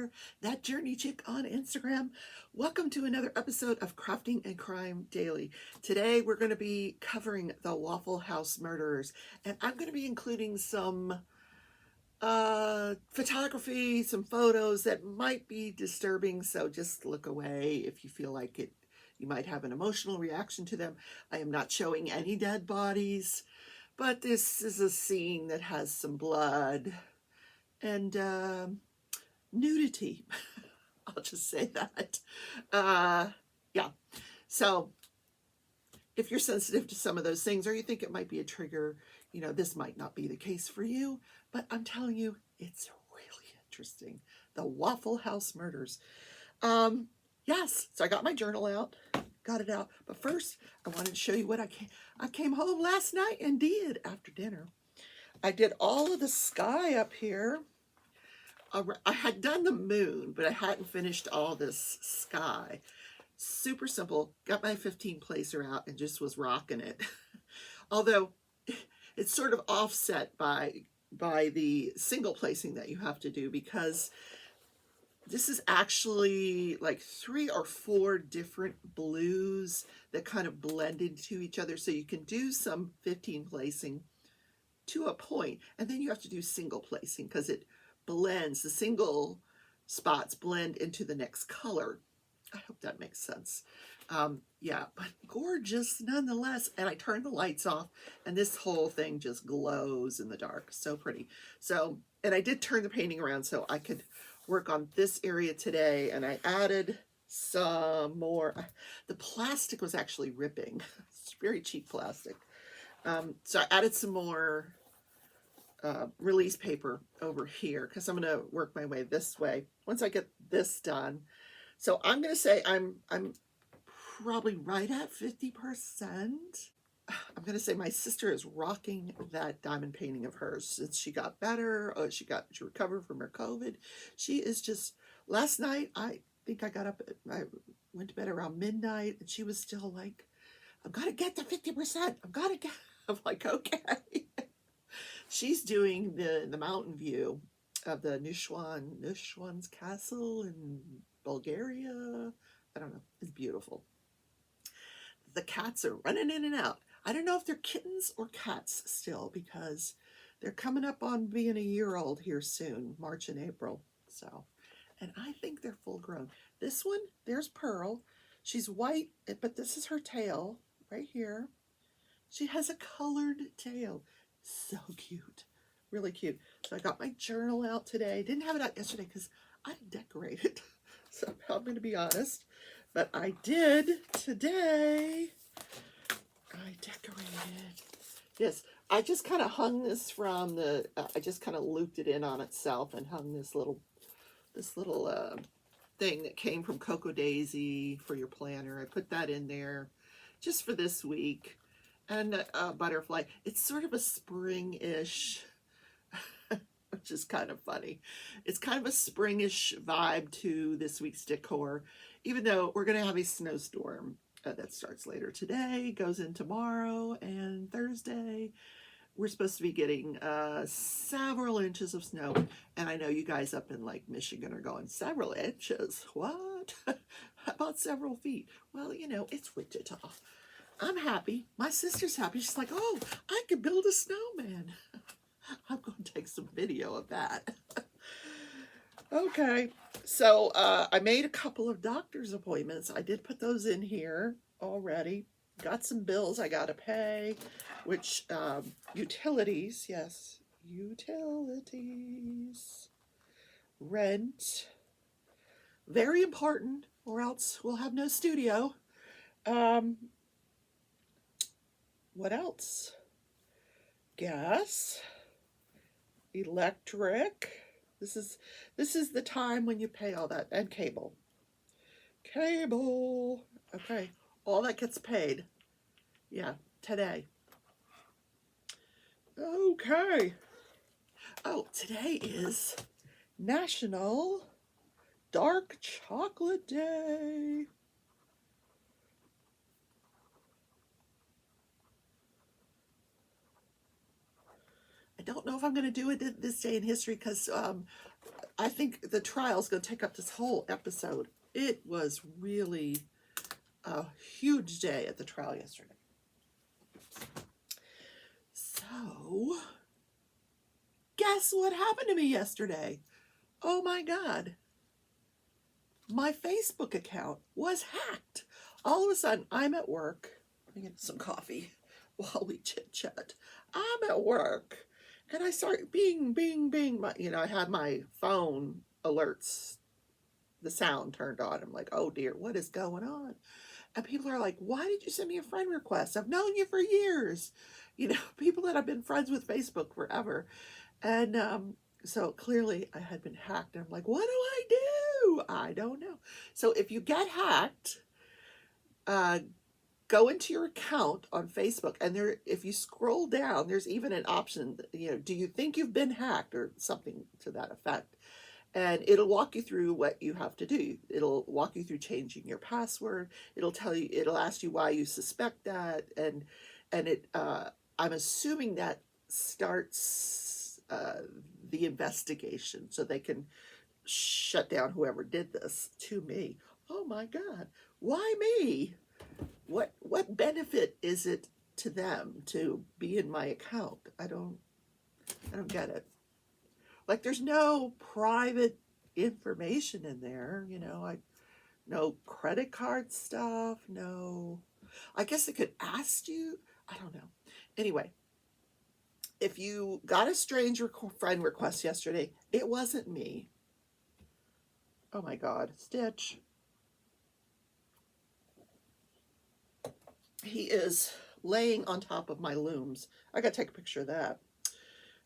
there, that journey chick on Instagram. Welcome to another episode of Crafting and Crime Daily. Today we're going to be covering the Waffle House murderers, and I'm going to be including some photography, some photos that might be disturbing, so just look away if you feel like it. You might have an emotional reaction to them. I am not showing any dead bodies, but this is a scene that has some blood and nudity. I'll just say that. Yeah. So if you're sensitive to some of those things, or you think it might be a trigger, you know, this might not be the case for you, but I'm telling you, it's really interesting. The Waffle House murders. Yes, so I got my journal out, got it out, but first I wanted to show you what I came home last night and did after dinner. I did all of the sky up here. I had done the moon, but I hadn't finished all this sky. Super simple. Got my 15 placer out and just was rocking it. Although it's sort of offset by the single placing that you have to do, because this is actually like 3 or 4 different blues that kind of blend into each other. So you can do some 15 placing to a point, and then you have to do single placing because it blends, the single spots blend into the next color. I hope that makes sense. Yeah, but gorgeous nonetheless. And I turned the lights off and this whole thing just glows in the dark. So pretty. So, and I did turn the painting around so I could work on this area today, and I added some more. The plastic was actually ripping. It's very cheap plastic. So I added some more release paper over here because I'm going to work my way this way once I get this done. So I'm going to say I'm probably right at 50%. I'm going to say my sister is rocking that diamond painting of hers since she got better. She recovered from her COVID. She is just, last night, I think I went to bed around midnight, and she was still like, I've got to get to 50%. I'm like, okay. She's doing the mountain view of the Neuschwan's castle in Bulgaria. I don't know. It's beautiful. The cats are running in and out. I don't know if they're kittens or cats still, because they're coming up on being a year old here soon, March and April. So, and I think they're full grown. This one, there's Pearl. She's white, but this is her tail right here. She has a colored tail. So cute. Really cute. So I got my journal out today. Didn't have it out yesterday because I decorated. So I'm going to be honest. But I did today. I decorated. Yes, I just kind of hung this from the, I just kind of looped it in on itself and hung this little thing that came from Cocoa Daisy for your planner. I put that in there just for this week. And a butterfly. It's sort of a spring-ish, which is kind of funny. It's kind of a spring-ish vibe to this week's decor, even though we're going to have a snowstorm that starts later today, goes in tomorrow, and Thursday. We're supposed to be getting several inches of snow. And I know you guys up in like Michigan are going, several inches? What? How about several feet? Well, you know, it's Wichita. I'm happy. My sister's happy. She's like, oh, I could build a snowman. I'm going to take some video of that. Okay, so I made a couple of doctor's appointments. I did put those in here already. Got some bills I got to pay, which utilities, yes, utilities, rent, very important, or else we'll have no studio. What else? Gas, electric. This is the time when you pay all that, and cable. Cable. Okay, all that gets paid. Yeah, today. Okay. Oh, today is National Dark Chocolate Day. I don't know if I'm going to do it this day in history because I think the trial is going to take up this whole episode. It was really a huge day at the trial yesterday. So, guess what happened to me yesterday? Oh my God. My Facebook account was hacked. All of a sudden, I'm at work. Let me get some coffee while we chit chat. I'm at work, and I start bing, bing, bing. I had my phone alerts, the sound turned on. I'm like, oh dear, what is going on? And people are like, why did you send me a friend request? I've known you for years. People that I've been friends with Facebook forever. And so clearly I had been hacked. And I'm like, what do I do? I don't know. So if you get hacked, go into your account on Facebook. And if you scroll down, there's even an option, do you think you've been hacked or something to that effect? And it'll walk you through what you have to do. It'll walk you through changing your password. It'll ask you why you suspect that. And I'm assuming that starts the investigation so they can shut down whoever did this to me. Oh my God, why me? What benefit is it to them to be in my account? I don't get it. Like, there's no private information in there, no credit card stuff, no. I guess it could ask you. I don't know. Anyway, if you got a strange friend request yesterday, it wasn't me. Oh my God, Stitch. He is laying on top of my looms. I gotta take a picture of that.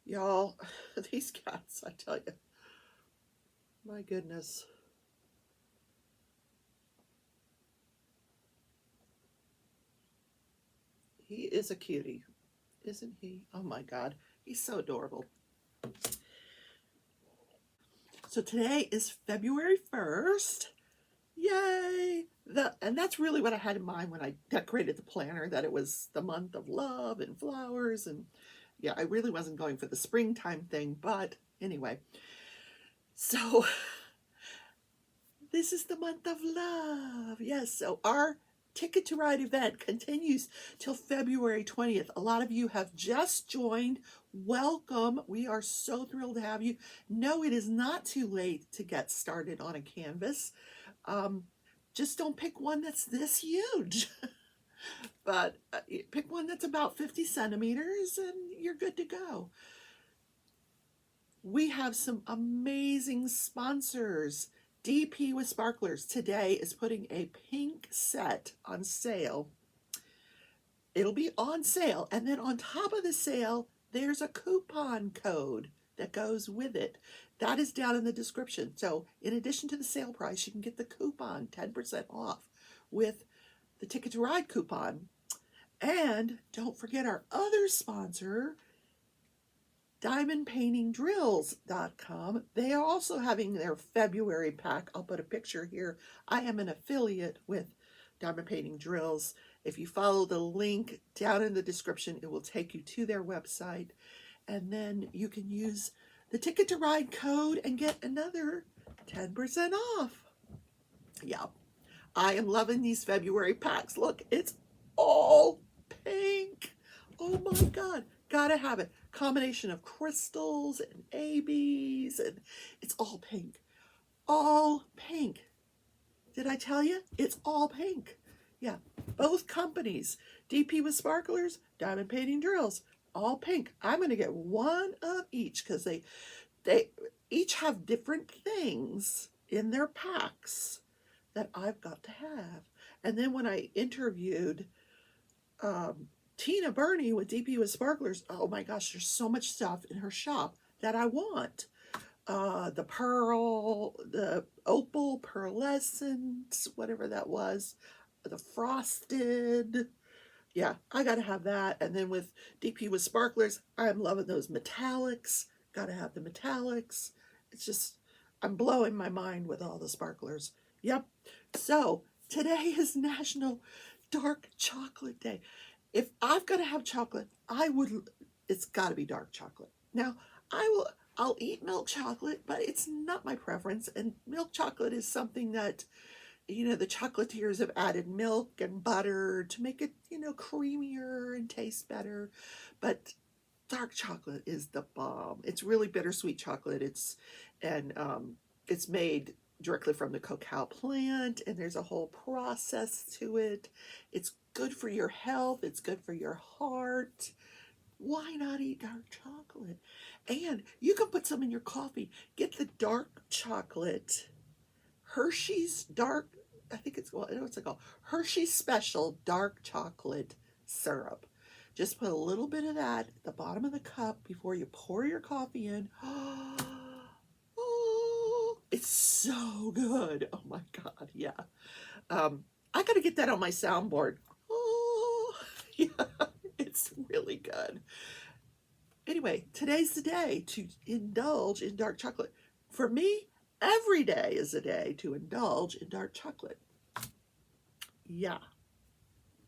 Y'all, these cats, I tell you. My goodness. He is a cutie, isn't he? Oh my God, he's so adorable. So today is February 1st. Yay! And that's really what I had in mind when I decorated the planner, that it was the month of love and flowers. And yeah, I really wasn't going for the springtime thing, but anyway. So this is the month of love. Yes, so our Ticket to Ride event continues till February 20th. A lot of you have just joined. Welcome. We are so thrilled to have you. No, it is not too late to get started on a canvas. Just don't pick one that's this huge. But pick one that's about 50 centimeters and you're good to go. We have some amazing sponsors. DP with Sparklers today is putting a pink set on sale. It'll be on sale, and then on top of the sale, there's a coupon code that goes with it. That is down in the description. So in addition to the sale price, you can get the coupon 10% off with the Ticket to Ride coupon. And don't forget our other sponsor, diamondpaintingdrills.com. They are also having their February pack. I'll put a picture here. I am an affiliate with Diamond Painting Drills. If you follow the link down in the description, it will take you to their website. And then you can use the Ticket to Ride code and get another 10% off. Yeah, I am loving these February packs. Look, it's all pink. Oh my God, gotta have it. Combination of crystals and ABs, and it's all pink. All pink. Did I tell you? It's all pink. Yeah, both companies, DP with Sparklers, Diamond Painting Drills, all pink. I'm going to get one of each because they each have different things in their packs that I've got to have. And then when I interviewed Tina Burney with DP with Sparklers, oh my gosh, there's so much stuff in her shop that I want. The pearl, the opal pearlescent, whatever that was, the frosted. Yeah, I got to have that. And then with DP with Sparklers, I'm loving those metallics. Got to have the metallics. It's just, I'm blowing my mind with all the sparklers. Yep. So today is National Dark Chocolate Day. If I've got to have chocolate, it's got to be dark chocolate. Now, I'll eat milk chocolate, but it's not my preference. And milk chocolate is something that, you know, the chocolatiers have added milk and butter to make it, you know, creamier and taste better. But dark chocolate is the bomb. It's really bittersweet chocolate. It's made directly from the cacao plant, and there's a whole process to it. It's good for your health. It's good for your heart. Why not eat dark chocolate? And you can put some in your coffee. Get the dark chocolate, Hershey's dark, I think it's, well, what's it called? Hershey's Special Dark Chocolate Syrup. Just put a little bit of that at the bottom of the cup before you pour your coffee in. Oh, it's so good. Oh my God, yeah. I got to get that on my soundboard. Oh, yeah, it's really good. Anyway, today's the day to indulge in dark chocolate. For me, every day is a day to indulge in dark chocolate. Yeah,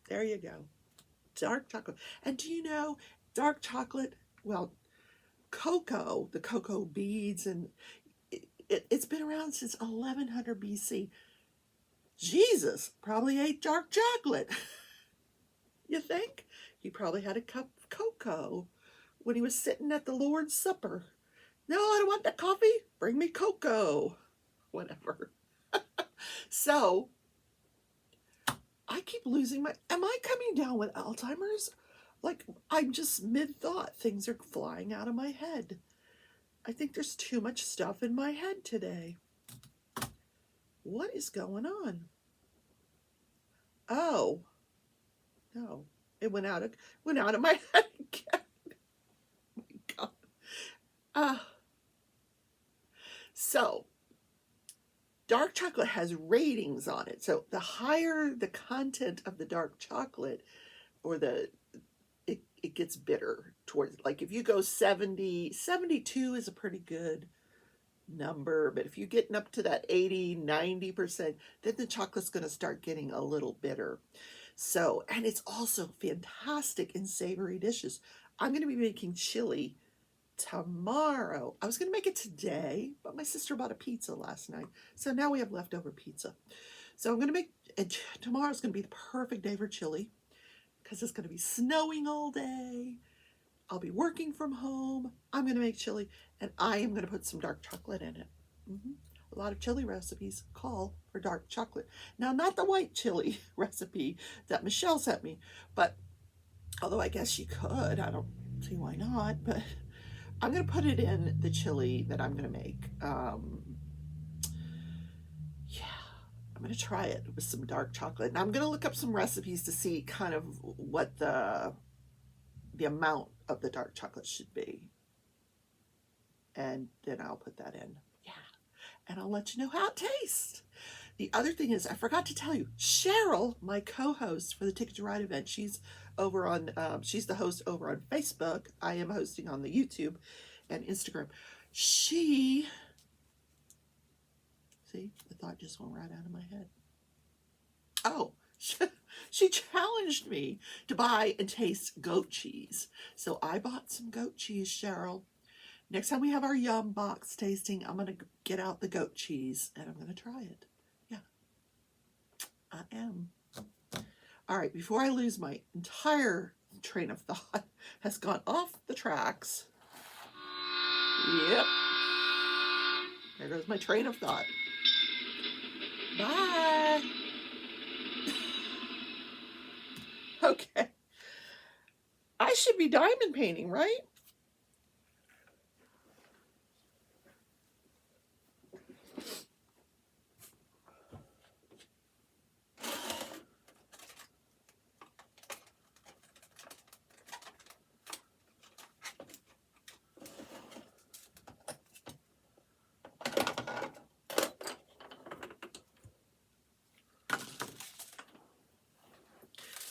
there you go. Dark chocolate. And do you know, dark chocolate, well, cocoa, the cocoa beads, and it's been around since 1100 BC. Jesus probably ate dark chocolate. You think? He probably had a cup of cocoa when he was sitting at the Lord's Supper. No, I don't want that coffee. Bring me cocoa. Whatever. So, I keep losing my... Am I coming down with Alzheimer's? Like, I'm just mid-thought. Things are flying out of my head. I think there's too much stuff in my head today. What is going on? Oh. No. It went out of my head again. Oh my God. So, dark chocolate has ratings on it. So the higher the content of the dark chocolate, or it gets bitter towards, like if you go 70, 72 is a pretty good number, but if you're getting up to that 80, 90%, then the chocolate's going to start getting a little bitter. So, and it's also fantastic in savory dishes. I'm going to be making chili tomorrow. I was going to make it today, but my sister bought a pizza last night. So now we have leftover pizza. So I'm going to make, and tomorrow's going to be the perfect day for chili because it's going to be snowing all day. I'll be working from home. I'm going to make chili, and I am going to put some dark chocolate in it. A lot of chili recipes call for dark chocolate. Now, not the white chili recipe that Michelle sent me, but although I guess she could, I don't see why not, but I'm going to put it in the chili that I'm going to make. Yeah, I'm going to try it with some dark chocolate. And I'm going to look up some recipes to see kind of what the amount of the dark chocolate should be. And then I'll put that in. Yeah. And I'll let you know how it tastes. The other thing is, I forgot to tell you, Cheryl, my co-host for the Ticket to Ride event, she's over on, she's the host over on Facebook. I am hosting on the YouTube and Instagram. See, the thought just went right out of my head. Oh, she challenged me to buy and taste goat cheese. So I bought some goat cheese, Cheryl. Next time we have our Yum box tasting, I'm going to get out the goat cheese and I'm going to try it. Yeah, I am. All right, before I lose my entire train of thought, has gone off the tracks. Yep. There goes my train of thought. Bye. Okay. I should be diamond painting, right?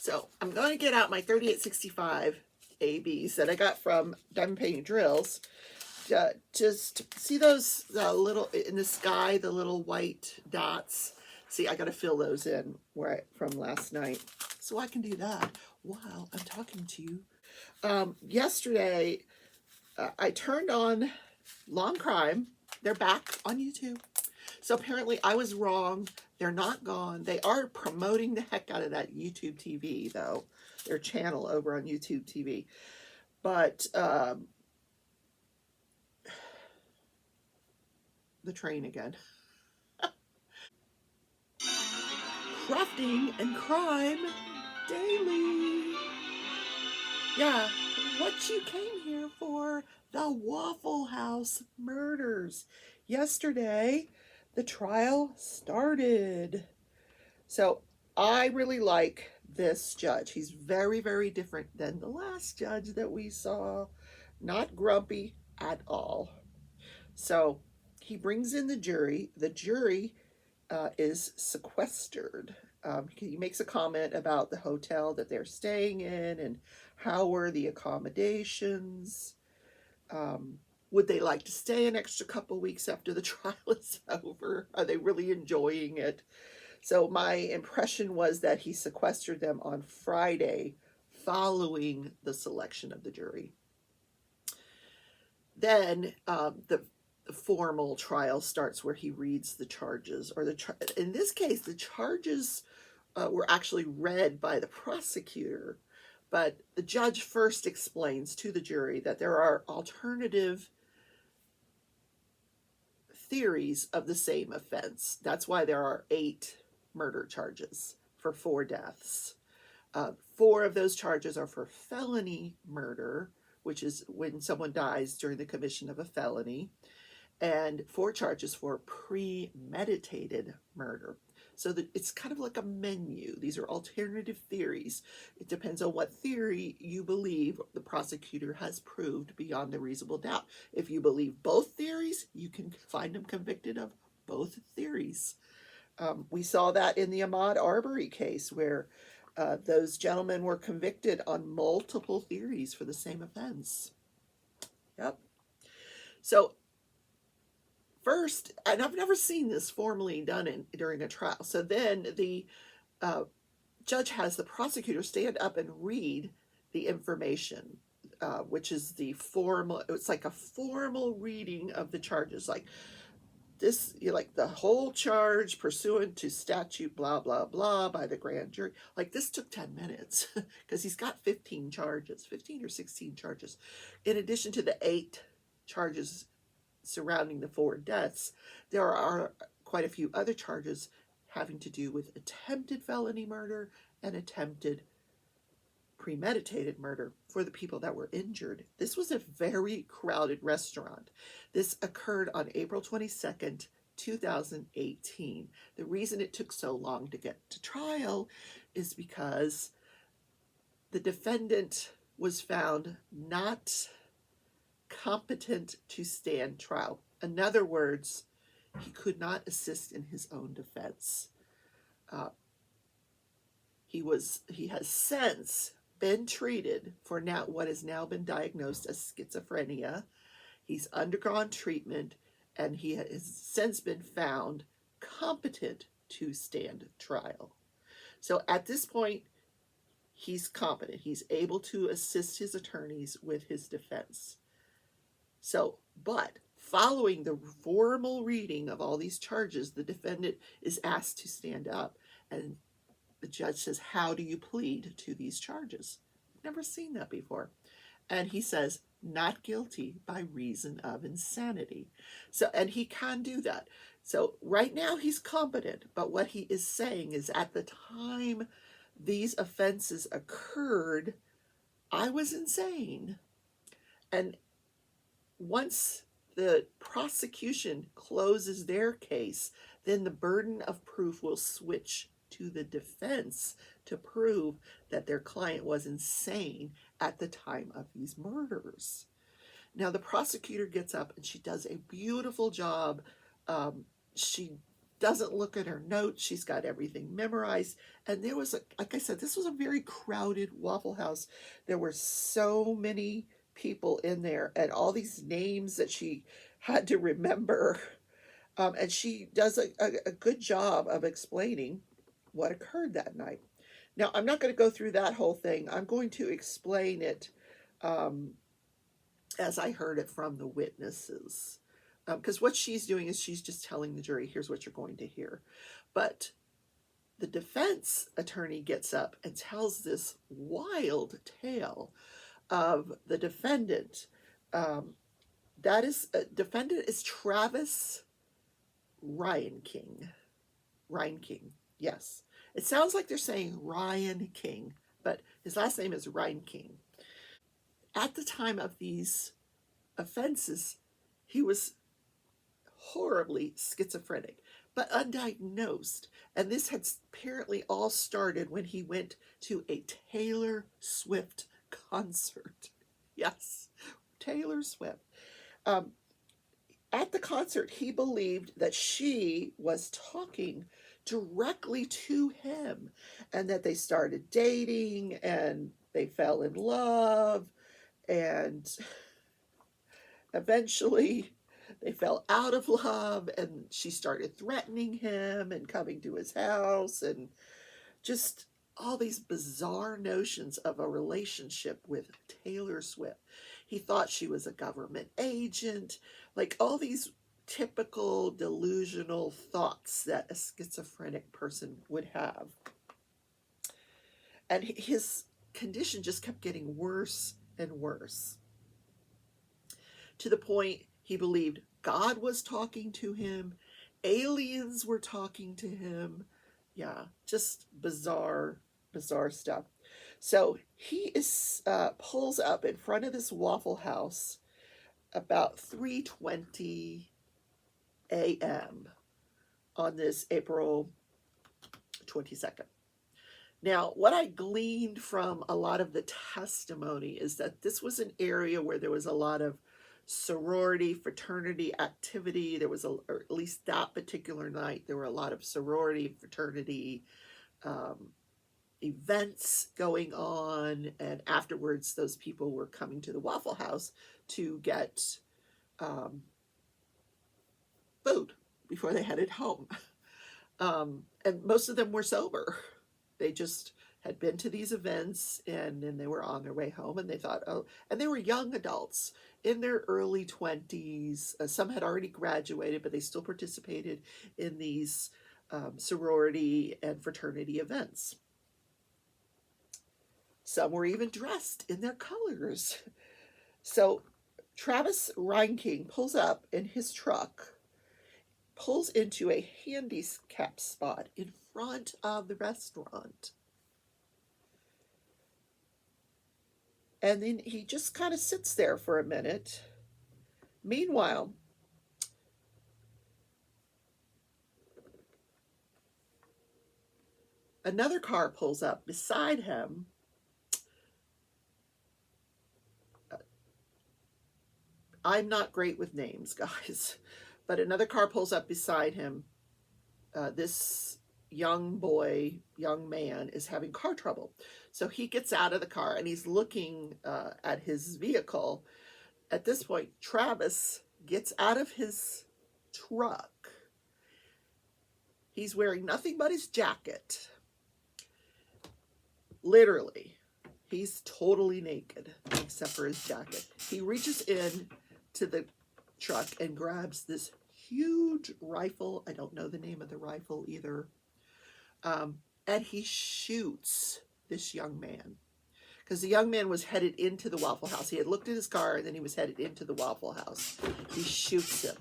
So I'm going to get out my 3865 ABs that I got from Diamond Painting Drills. Just see those little, in the sky, the little white dots. See, I got to fill those in from last night. So I can do that while I'm talking to you. Yesterday, I turned on Long Crime. They're back on YouTube. So apparently I was wrong. They're not gone. They are promoting the heck out of that YouTube TV, though. Their channel over on YouTube TV. But the train again. Crafting and crime daily. Yeah, what you came here for, the Waffle House murders. Yesterday, the trial started. So I really like this judge. He's very, very different than the last judge that we saw. Not grumpy at all. So he brings in the jury. The jury is sequestered. He makes a comment about the hotel that they're staying in and how were the accommodations. Would they like to stay an extra couple weeks after the trial is over? Are they really enjoying it? So my impression was that he sequestered them on Friday following the selection of the jury. Then the formal trial starts where he reads the charges, or in this case, the charges were actually read by the prosecutor, but the judge first explains to the jury that there are alternative theories of the same offense. That's why there are 8 murder charges for 4 deaths. 4 of those charges are for felony murder, which is when someone dies during the commission of a felony, and 4 charges for premeditated murder. So that it's kind of like a menu. These are alternative theories. It depends on what theory you believe the prosecutor has proved beyond a reasonable doubt. If you believe both theories, you can find them convicted of both theories. We saw that in the Ahmaud Arbery case, where those gentlemen were convicted on multiple theories for the same offense. Yep. So first, and I've never seen this formally done during a trial. So then the judge has the prosecutor stand up and read the information, which is the formal. It's like a formal reading of the charges, like this, like the whole charge pursuant to statute, blah blah blah, by the grand jury. Like this took 10 minutes because he's got 15 charges, 15 or 16 charges, in addition to the 8 charges surrounding the 4 deaths. There are quite a few other charges having to do with attempted felony murder and attempted premeditated murder for the people that were injured. This was a very crowded restaurant. This occurred on April 22nd, 2018. The reason it took so long to get to trial is because the defendant was found not competent to stand trial. In other words, he could not assist in his own defense. He has since been treated for now what has now been diagnosed as schizophrenia. He's undergone treatment, and he has since been found competent to stand trial. So at this point, he's competent. He's able to assist his attorneys with his defense. So, but following the formal reading of all these charges, the defendant is asked to stand up, and the judge says, "How do you plead to these charges?" Never seen that before. And he says, "Not guilty by reason of insanity." So, and he can do that. So right now he's competent, but what he is saying is, at the time these offenses occurred, I was insane. And once the prosecution closes their case, then the burden of proof will switch to the defense to prove that their client was insane at the time of these murders. Now, the prosecutor gets up and she does a beautiful job. She doesn't look at her notes. She's got everything memorized. And there was, like I said, this was a very crowded Waffle House. There were so many people in there and all these names that she had to remember. And she does a good job of explaining what occurred that night. Now, I'm not going to go through that whole thing. I'm going to explain it as I heard it from the witnesses. Because what she's doing is she's just telling the jury, here's what you're going to hear. But the defense attorney gets up and tells this wild tale of the defendant. Defendant is Travis Ryan King. Ryan King, yes. It sounds like they're saying Ryan King, but his last name is Ryan King. At the time of these offenses, he was horribly schizophrenic, but undiagnosed. And this had apparently all started when he went to a Taylor Swift concert. Yes, Taylor Swift. At the concert, he believed that she was talking directly to him and that they started dating and they fell in love, and eventually they fell out of love, and she started threatening him and coming to his house, and just all these bizarre notions of a relationship with Taylor Swift. He thought she was a government agent, like all these typical delusional thoughts that a schizophrenic person would have. And his condition just kept getting worse and worse, to the point he believed God was talking to him, aliens were talking to him. Yeah, just bizarre stuff. So he pulls up in front of this Waffle House about 3:20 a.m. on this April 22nd. Now, what I gleaned from a lot of the testimony is that this was an area where there was a lot of sorority, fraternity activity. There was, or at least that particular night, there were a lot of sorority, fraternity events going on. And afterwards, those people were coming to the Waffle House to get food before they headed home. And most of them were sober. They just had been to these events, and then they were on their way home, and they thought, oh, and they were young adults in their early 20s. Some had already graduated, but they still participated in these sorority and fraternity events. Some were even dressed in their colors. So Travis Reinking pulls up in his truck, pulls into a handicap spot in front of the restaurant. And then he just kind of sits there for a minute. Meanwhile, another car pulls up beside him. I'm not great with names, guys, but another car pulls up beside him. This young man is having car trouble. So he gets out of the car and he's looking at his vehicle. At this point, Travis gets out of his truck. He's wearing nothing but his jacket. Literally, he's totally naked except for his jacket. He reaches in to the truck and grabs this huge rifle. I don't know the name of the rifle either. And he shoots this young man, because the young man was headed into the Waffle House. He had looked at his car and then he was headed into the Waffle House. He shoots him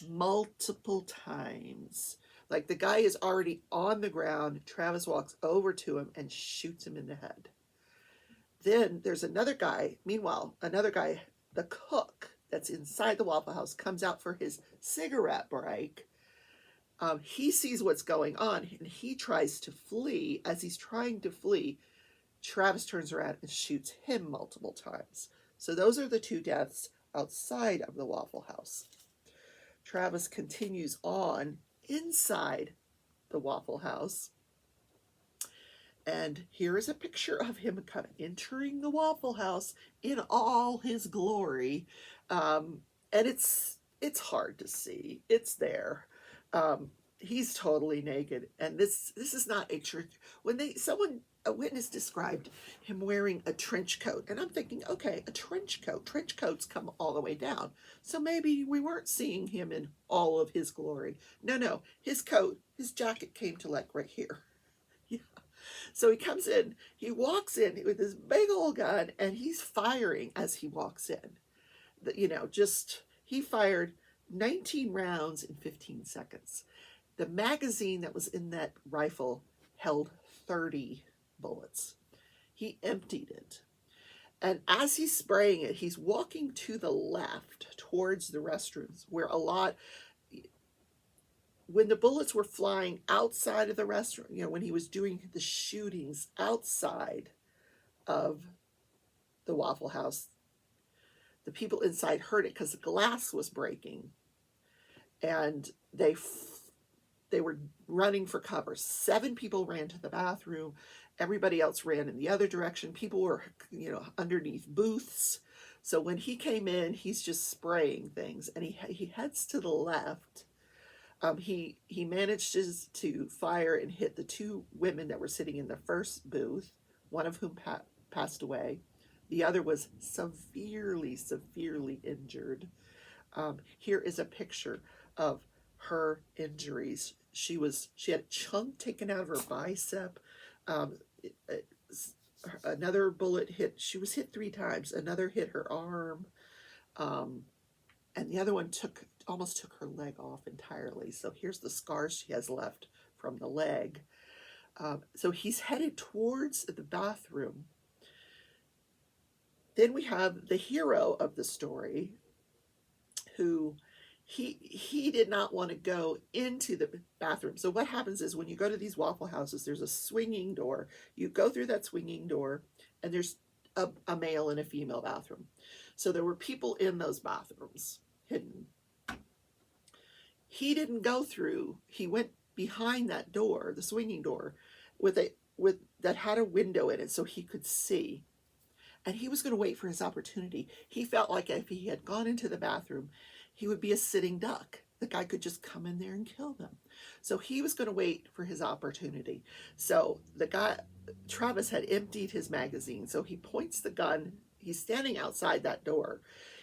multiple times. Like, the guy is already on the ground. Travis walks over to him and shoots him in the head. Then there's another guy. Meanwhile, another guy, the cook that's inside the Waffle House, comes out for his cigarette break. He sees what's going on and he tries to flee. As he's trying to flee, Travis turns around and shoots him multiple times. So those are the two deaths outside of the Waffle House. Travis continues on inside the Waffle House. And here is a picture of him kind of entering the Waffle House in all his glory. And it's hard to see. It's there. He's totally naked. And this is not a church. When someone a witness described him wearing a trench coat. And I'm thinking, okay, a trench coat. Trench coats come all the way down. So maybe we weren't seeing him in all of his glory. No, his coat, his jacket came to like right here. Yeah. So he comes in, he walks in with this big old gun, and he's firing as he walks in. He fired 19 rounds in 15 seconds. The magazine that was in that rifle held 30 bullets. He emptied it. And as he's spraying it, he's walking to the left towards the restrooms where when the bullets were flying outside of the restroom, when he was doing the shootings outside of the Waffle House, the people inside heard it because the glass was breaking. And they were running for cover. 7 people ran to the bathroom. Everybody else ran in the other direction. People were, underneath booths. So when he came in, he's just spraying things, and he heads to the left. He manages to fire and hit the 2 women that were sitting in the first booth, one of whom passed away. The other was severely injured. Here is a picture of her injuries. She had a chunk taken out of her bicep. Another bullet she was hit 3 times. Another hit her arm. And the other one almost took her leg off entirely. So here's the scars she has left from the leg. So he's headed towards the bathroom. Then we have the hero of the story, who he did not want to go into the bathroom. So what happens is when you go to these Waffle Houses, there's a swinging door. You go through that swinging door, and there's a male and a female bathroom. So there were people in those bathrooms hidden. He didn't go through. He went behind that door, the swinging door, that had a window in it so he could see. And he was going to wait for his opportunity. He felt like if he had gone into the bathroom, he would be a sitting duck. The guy could just come in there and kill them. So he was going to wait for his opportunity. So Travis had emptied his magazine. So he points the gun. He's standing outside that door.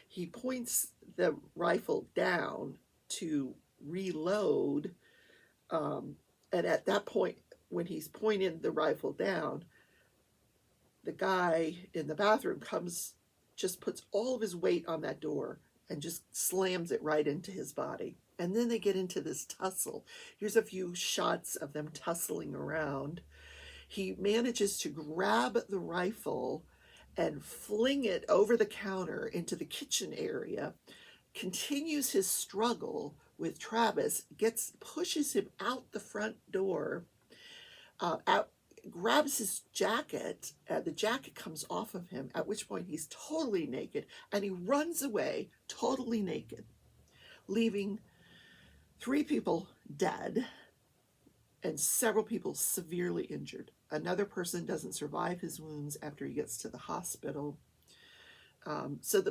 He points the rifle down to reload. And at that point, when he's pointing the rifle down, the guy in the bathroom just puts all of his weight on that door and just slams it right into his body. And then they get into this tussle. Here's a few shots of them tussling around. He manages to grab the rifle and fling it over the counter into the kitchen area, continues his struggle with Travis, pushes him out the front door, grabs his jacket. The jacket comes off of him, at which point he's totally naked, and he runs away totally naked, leaving 3 people dead and several people severely injured. Another person doesn't survive his wounds after he gets to the hospital. So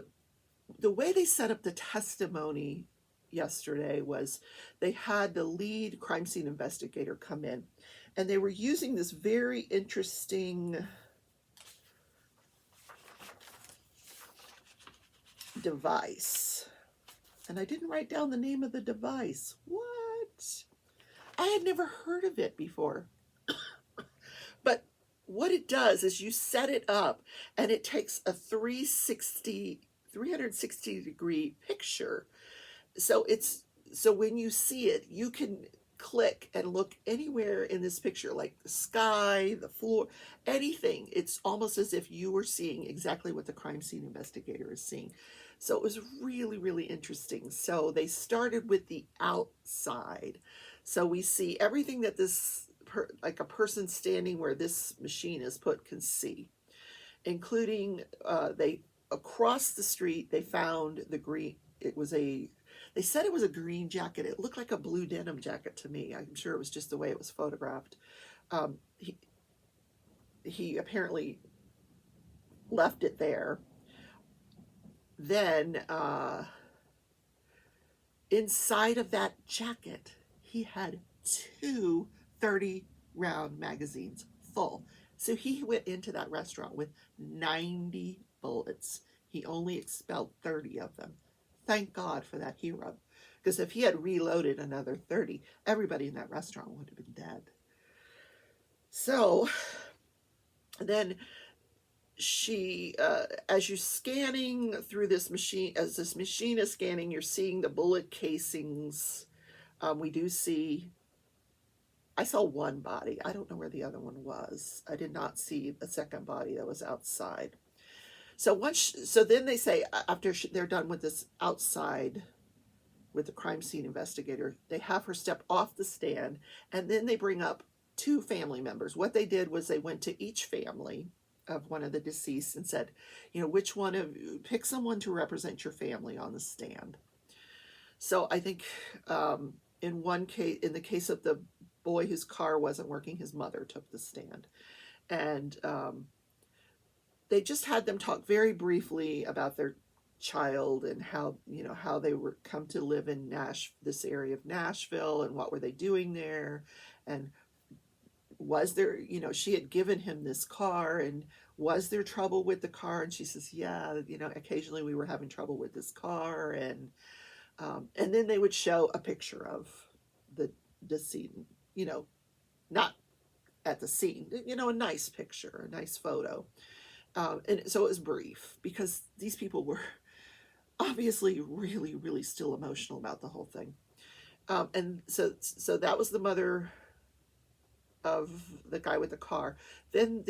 the way they set up the testimony yesterday was they had the lead crime scene investigator come in, and they were using this very interesting device. And I didn't write down the name of the device. What? I had never heard of it before. But what it does is you set it up, and it takes a 360 degree picture. So when you see it, you can click and look anywhere in this picture, like the sky, the floor, anything. It's almost as if you were seeing exactly what the crime scene investigator is seeing. So it was really, really interesting. So they started with the outside. So we see everything that like a person standing where this machine is put can see, including across the street, they found the green. They said it was a green jacket. It looked like a blue denim jacket to me. I'm sure it was just the way it was photographed. He apparently left it there. Then inside of that jacket, he had 2 30-round magazines full. So he went into that restaurant with 90 bullets. He only expelled 30 of them. Thank God for that hero. Because if he had reloaded another 30, everybody in that restaurant would have been dead. So then she, as you're scanning through this machine, as this machine is scanning, you're seeing the bullet casings. We do see, I saw one body. I don't know where the other one was. I did not see a second body that was outside. So so then they say after they're done with this outside with the crime scene investigator, they have her step off the stand, and then they bring up two family members. What they did was they went to each family of one of the deceased and said, which one of you, pick someone to represent your family on the stand. So I think in one case, in the case of the boy whose car wasn't working, his mother took the stand. And they just had them talk very briefly about their child and how how they were come to live in this area of Nashville, and what were they doing there, and was there, she had given him this car, and was there trouble with the car? And she says, yeah, occasionally we were having trouble with this car. And then they would show a picture of the decedent, not at the scene, a nice picture, a nice photo. And so it was brief, because these people were obviously really, really still emotional about the whole thing. And so that was the mother of the guy with the car. Then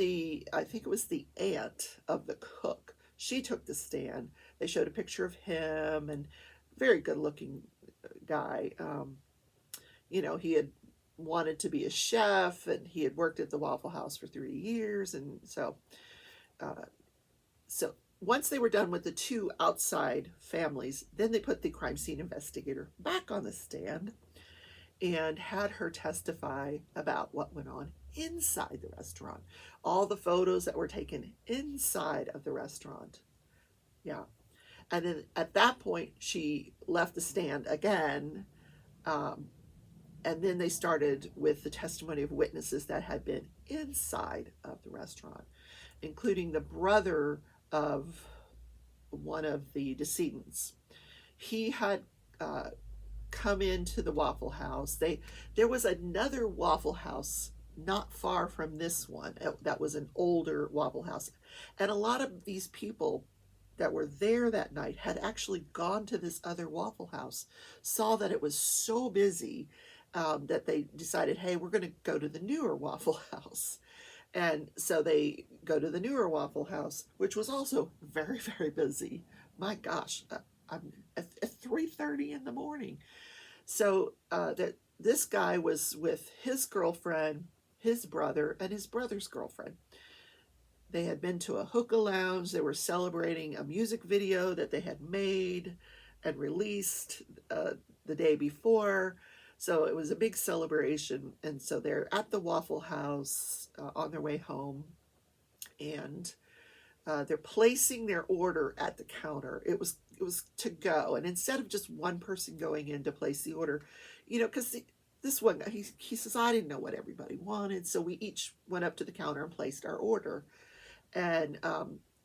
I think it was the aunt of the cook. She took the stand. They showed a picture of him, and very good looking guy. He had wanted to be a chef, and he had worked at the Waffle House for 3 years. And so once they were done with the two outside families, then they put the crime scene investigator back on the stand and had her testify about what went on inside the restaurant. All the photos that were taken inside of the restaurant. Yeah. And then at that point, she left the stand again. And then they started with the testimony of witnesses that had been inside of the restaurant, including the brother of one of the decedents. He had come into the Waffle House. There was another Waffle House not far from this one that was an older Waffle House, and a lot of these people that were there that night had actually gone to this other Waffle House, saw that it was so busy that they decided, hey, we're going to go to the newer Waffle House. And so they go to the newer Waffle House, which was also very, very busy. My gosh, I'm at 3:30 in the morning. So that this guy was with his girlfriend, his brother, and his brother's girlfriend. They had been to a hookah lounge. They were celebrating a music video that they had made and released the day before. So it was a big celebration. And so they're at the Waffle House on their way home. And they're placing their order at the counter. It was to go. And instead of just one person going in to place the order, because this one guy, he says, I didn't know what everybody wanted. So we each went up to the counter and placed our order. And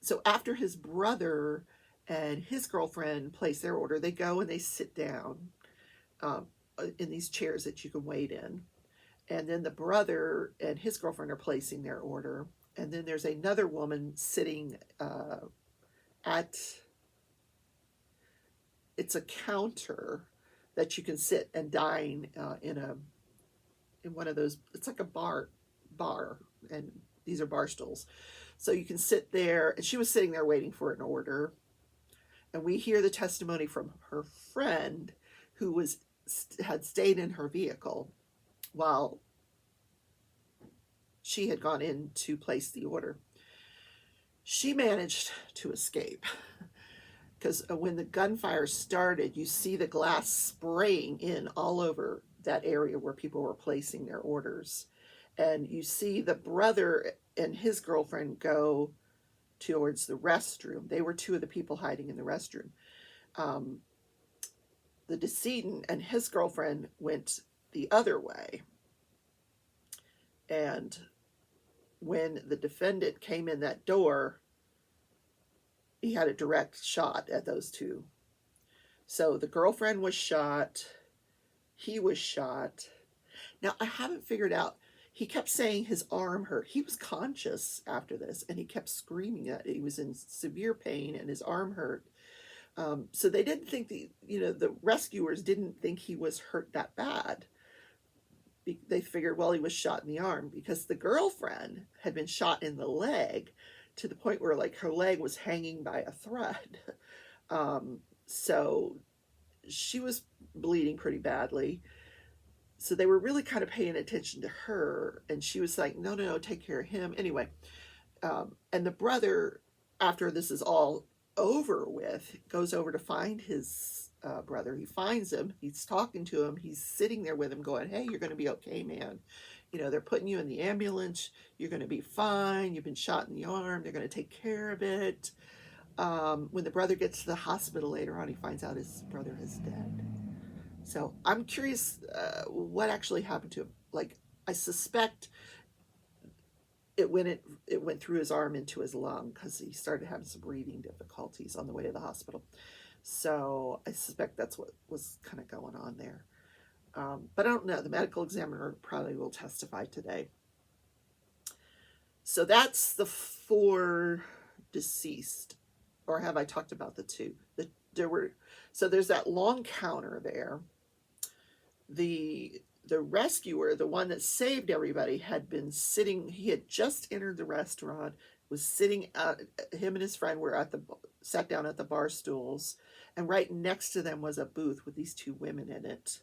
so after his brother and his girlfriend place their order, they go and they sit down in these chairs that you can wait in. And then the brother and his girlfriend are placing their order. And then there's another woman sitting it's a counter that you can sit and dine in one of those, it's like a bar, and these are bar stools. So you can sit there, and she was sitting there waiting for an order. And we hear the testimony from her friend who had stayed in her vehicle while she had gone in to place the order. She managed to escape, because when the gunfire started, you see the glass spraying in all over that area where people were placing their orders. And you see the brother and his girlfriend go towards the restroom. They were two of the people hiding in the restroom. The decedent and his girlfriend went the other way. And when the defendant came in that door, he had a direct shot at those two. So the girlfriend was shot, he was shot. Now, I haven't figured out, he kept saying his arm hurt. He was conscious after this, and he kept screaming that he was in severe pain and his arm hurt. So they didn't think the rescuers didn't think he was hurt that bad. They figured, well, he was shot in the arm, because the girlfriend had been shot in the leg to the point where like her leg was hanging by a thread. So she was bleeding pretty badly. So they were really kind of paying attention to her, and she was like, no, no, no, take care of him. Anyway, and the brother, after this is all over with, goes over to find his brother. He finds him. He's talking to him. He's sitting there with him going, hey, you're going to be okay, man. You know, they're putting you in the ambulance. You're going to be fine. You've been shot in the arm. They're going to take care of it. When the brother gets to the hospital later on, he finds out his brother is dead. So I'm curious what actually happened to him. Like, I suspect it went through his arm into his lung, because he started having some breathing difficulties on the way to the hospital. So I suspect that's what was kind of going on there. But I don't know. The medical examiner probably will testify today. So that's the 4 deceased. Or have I talked about the 2? So there's that long counter there. The rescuer, the one that saved everybody, had been sitting. He had just entered the restaurant, was sitting out. Him and his friend were sat down at the bar stools, and right next to them was a booth with these 2 women in it.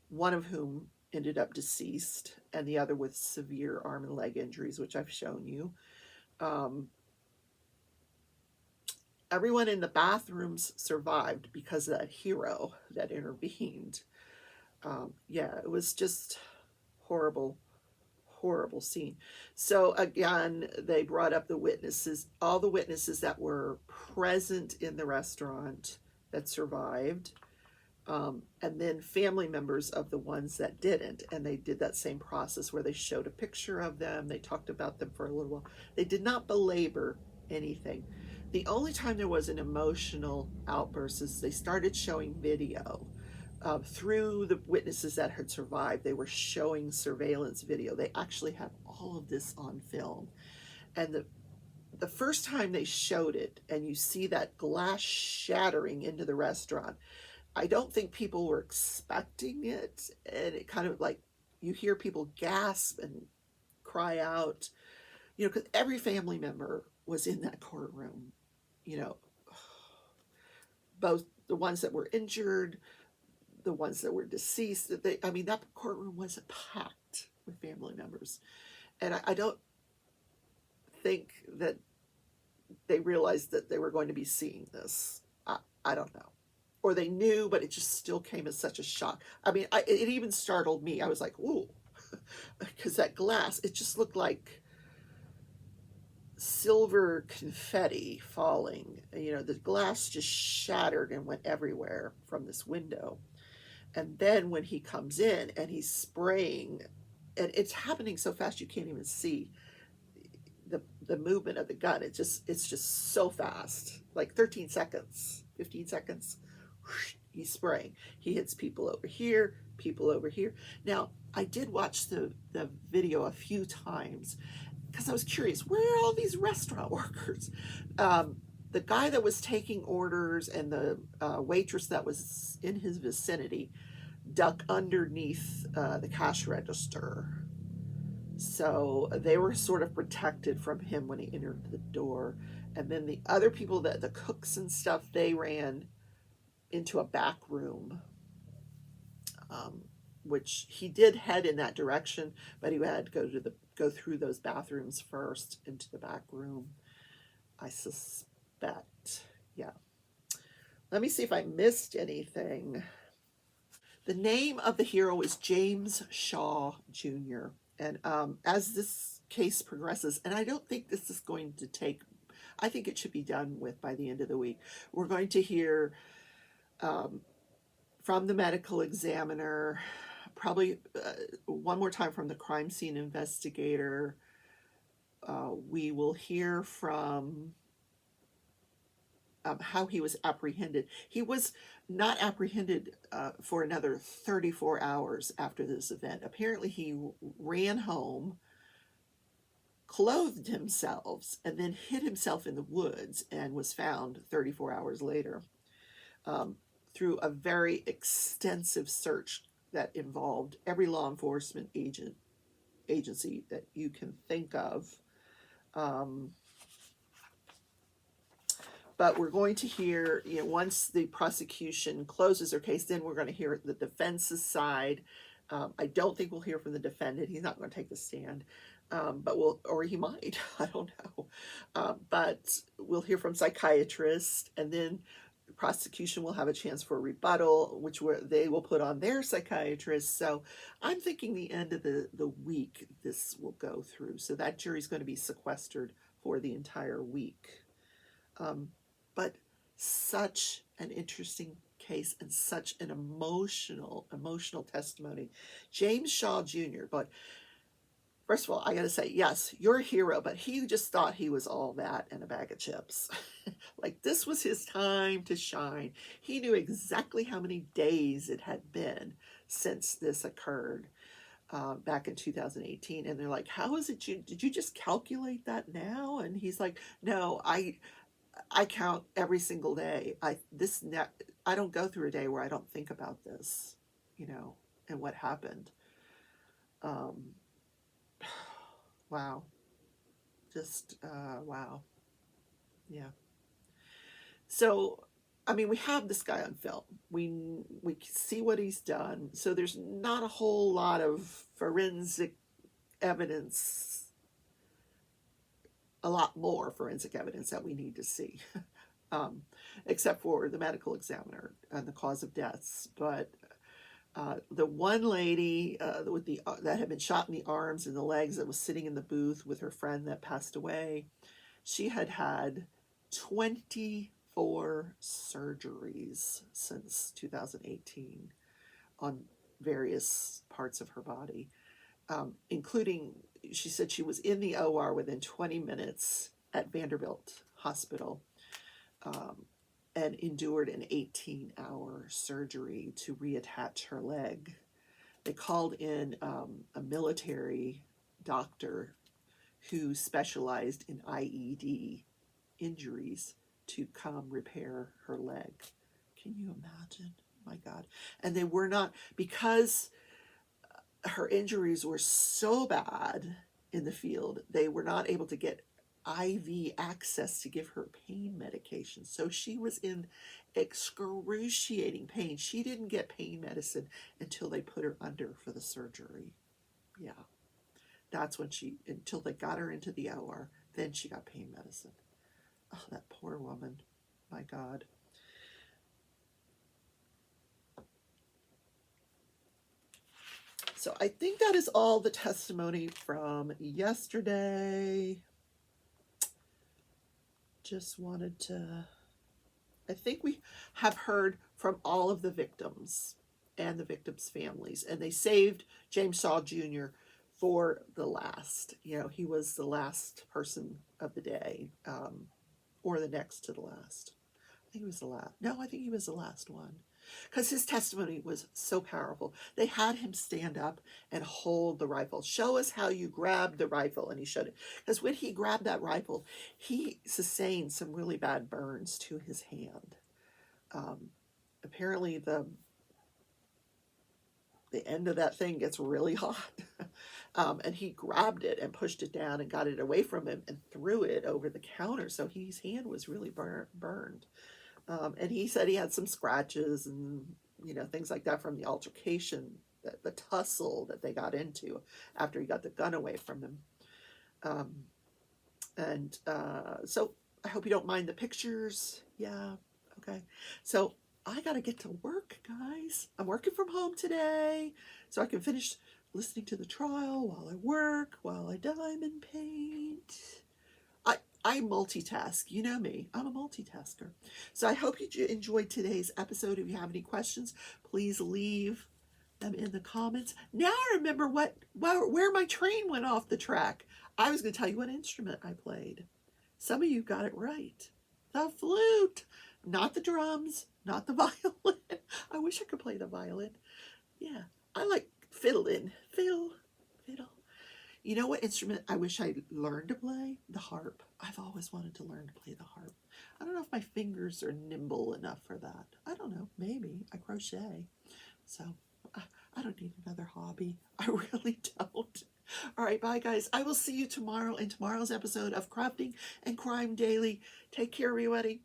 One of whom ended up deceased, and the other with severe arm and leg injuries, which I've shown you. Everyone in the bathrooms survived because of that hero that intervened. Yeah, it was just horrible, horrible scene. So again, they brought up the witnesses, all the witnesses that were present in the restaurant that survived, and then family members of the ones that didn't. And they did that same process where they showed a picture of them. They talked about them for a little while. They did not belabor anything. The only time there was an emotional outburst is they started showing video. Through the witnesses that had survived, they were showing surveillance video. They actually have all of this on film. And the first time they showed it, and you see that glass shattering into the restaurant, I don't think people were expecting it. And it kind of like, you hear people gasp and cry out, because every family member was in that courtroom, both the ones that were injured, the ones that were deceased. That courtroom was packed with family members. And I don't think that they realized that they were going to be seeing this. I don't know. Or they knew, but it just still came as such a shock. It even startled me. I was like, ooh, because that glass, it just looked like silver confetti falling. The glass just shattered and went everywhere from this window. And then when he comes in and he's spraying, and it's happening so fast you can't even see the movement of the gun. It's just so fast, like 13 seconds, 15 seconds. He's spraying. He hits people over here, people over here. Now, I did watch the video a few times because I was curious, where are all these restaurant workers? The guy that was taking orders and the waitress that was in his vicinity duck underneath the cash register. So they were sort of protected from him when he entered the door. And then the other people, the cooks and stuff, they ran into a back room, which he did head in that direction, but he had to go through those bathrooms first into the back room, I suspect. Yeah. Let me see if I missed anything. The name of the hero is James Shaw Jr. And as this case progresses, and I don't think this is going to take, I think it should be done with by the end of the week. We're going to hear from the medical examiner, probably one more time from the crime scene investigator. We will hear from how he was apprehended. He was not apprehended for another 34 hours after this event. Apparently, he ran home, clothed himself, and then hid himself in the woods and was found 34 hours later through a very extensive search that involved every law enforcement agency that you can think of. But we're going to hear, once the prosecution closes their case, then we're going to hear the defense's side. I don't think we'll hear from the defendant. He's not going to take the stand. But or he might, I don't know. But we'll hear from psychiatrists, and then the prosecution will have a chance for a rebuttal, which they will put on their psychiatrist. So I'm thinking the end of the week this will go through. So that jury's going to be sequestered for the entire week. But such an interesting case and such an emotional testimony. James Shaw Jr., but first of all, I got to say, yes, you're a hero, but he just thought he was all that and a bag of chips. Like, this was his time to shine. He knew exactly how many days it had been since this occurred back in 2018. And they're like, how is it did you just calculate that now? And he's like, no, I count every single day. I don't go through a day where I don't think about this, and what happened. Wow. Just, wow. Yeah. So, I mean, we have this guy on film. We see what he's done. So there's not a whole lot of forensic evidence, a lot more forensic evidence that we need to see, except for the medical examiner and the cause of deaths. But the one lady with that had been shot in the arms and the legs, that was sitting in the booth with her friend that passed away, she had had 24 surgeries since 2018 on various parts of her body, including, she said she was in the OR within 20 minutes at Vanderbilt Hospital, and endured an 18-hour surgery to reattach her leg. They called in a military doctor who specialized in IED injuries to come repair her leg. Can you imagine? My God. And they were not, because her injuries were so bad in the field, they were not able to get IV access to give her pain medication. So she was in excruciating pain. She didn't get pain medicine until they put her under for the surgery. Yeah. That's when until they got her into the OR, then she got pain medicine. Oh, that poor woman. My God. So I think that is all the testimony from yesterday. Just wanted to, I think we have heard from all of the victims and the victims' families, and they saved James Shaw Jr. for the last. He was the last person of the day, or the next to the last. I think he was the last. No, I think he was the last one, because his testimony was so powerful. They had him stand up and hold the rifle. Show us how you grabbed the rifle. And he showed it. Because when he grabbed that rifle, he sustained some really bad burns to his hand. Apparently the end of that thing gets really hot. And he grabbed it and pushed it down and got it away from him and threw it over the counter. So his hand was really burned. And he said he had some scratches and, things like that from the altercation, the tussle that they got into after he got the gun away from him. So I hope you don't mind the pictures. Yeah. Okay. So I got to get to work, guys. I'm working from home today, so I can finish listening to the trial while I work, while I diamond paint. I multitask. You know me. I'm a multitasker. So I hope you enjoyed today's episode. If you have any questions, please leave them in the comments. Now I remember where my train went off the track. I was going to tell you what instrument I played. Some of you got it right. The flute, not the drums, not the violin. I wish I could play the violin. Yeah, I like fiddling. Fiddle. You know what instrument I wish I learned to play? The harp. I've always wanted to learn to play the harp. I don't know if my fingers are nimble enough for that. I don't know. Maybe. I crochet. So I don't need another hobby. I really don't. All right, bye guys. I will see you tomorrow in tomorrow's episode of Crafting and Crime Daily. Take care, everybody.